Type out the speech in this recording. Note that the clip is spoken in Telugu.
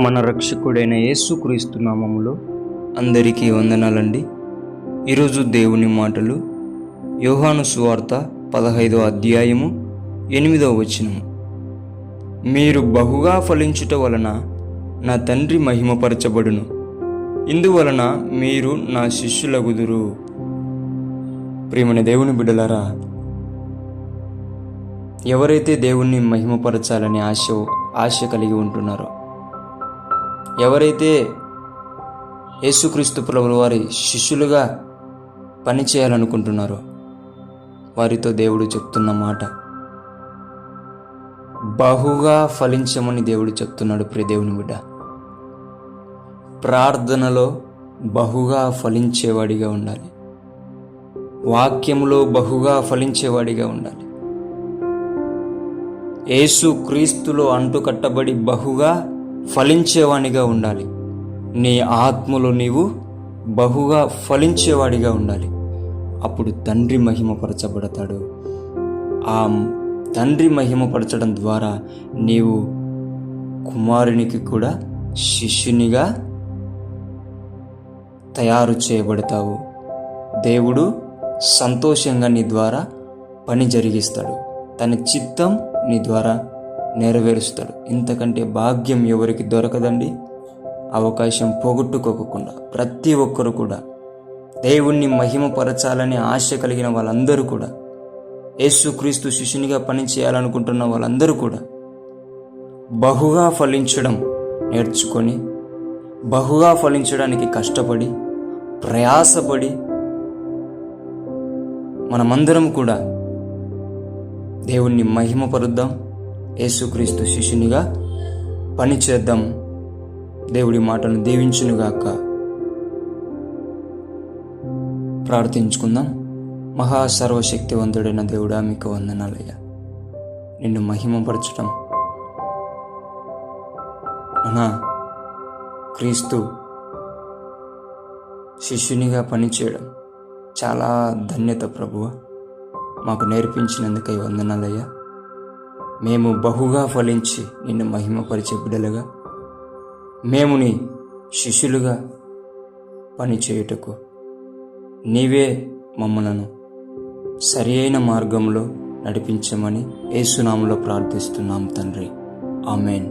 మన రక్షకుడైన యేసుక్రీస్తు నామములో అందరికీ వందనాలండి. ఈరోజు దేవుని మాటలు యోహాను సువార్త 15వ అధ్యాయము 8వ వచనము. మీరు బహుగా ఫలించుట వలన నా తండ్రి మహిమపరచబడును, ఇందువలన మీరు నా శిష్యులగుదురు. ప్రియమైన దేవుని బిడ్డలారా, ఎవరైతే దేవుణ్ణి మహిమపరచాలని ఆశ కలిగి ఉంటున్నారో, ఎవరైతే యేసుక్రీస్తు ప్రభుల వారి శిష్యులుగా పనిచేయాలనుకుంటున్నారో వారితో దేవుడు చెప్తున్న మాట, బహుగా ఫలించమని దేవుడు చెప్తున్నాడు. ప్రియ దేవుని బిడ్డ, ప్రార్థనలో బహుగా ఫలించేవాడిగా ఉండాలి, వాక్యములో బహుగా ఫలించేవాడిగా ఉండాలి, యేసుక్రీస్తులో అంటుకట్టబడి బహుగా ఫలించేవాడిగా ఉండాలి. నీ ఆత్మలో నీవు బహుగా ఫలించేవాడిగా ఉండాలి. అప్పుడు తండ్రి మహిమపరచబడతాడు. ఆ తండ్రి మహిమపరచడం ద్వారా నీవు కుమారునికి కూడా శిష్యునిగా తయారు చేయబడతావు. దేవుడు సంతోషంగా నీ ద్వారా పని జరిగిస్తాడు, తన చిత్తం నీ ద్వారా నెరవేరుస్తాడు. ఇంతకంటే భాగ్యం ఎవరికి దొరకదండి. అవకాశం పోగొట్టుకోకుండా ప్రతి ఒక్కరు కూడా దేవుణ్ణి మహిమపరచాలని ఆశ కలిగిన వాళ్ళందరూ కూడా, యేసుక్రీస్తు శిష్యునిగా పని చేయాలనుకుంటున్న వాళ్ళందరూ కూడా బహుగా ఫలించడం నేర్చుకొని, బహుగా ఫలించడానికి కష్టపడి ప్రయాసపడి మనమందరం కూడా దేవుణ్ణి మహిమపరుద్దాం, యేసుక్రీస్తు శిష్యునిగా పనిచేద్దాం. దేవుడి మాటలను దీవించునుగాక. ప్రార్థించుకుందాం. మహాసర్వశక్తివంతుడైన దేవుడా, మీకు వందనాలయ్యా. నిన్ను మహిమపరచడం, అనా క్రీస్తు శిష్యునిగా పనిచేయడం చాలా ధన్యత ప్రభువా. మాకు నేర్పించినందుకై వందనాలయ్యా. మేము బహుగా ఫలించి నిన్ను మహిమపరిచే బిడ్డలుగా, మేము నీ శిష్యులుగా పనిచేయుటకు నీవే మమ్మలను సరి అయిన మార్గంలో నడిపించమని యేసునామములో ప్రార్థిస్తున్నాం తండ్రి. ఆమేన్.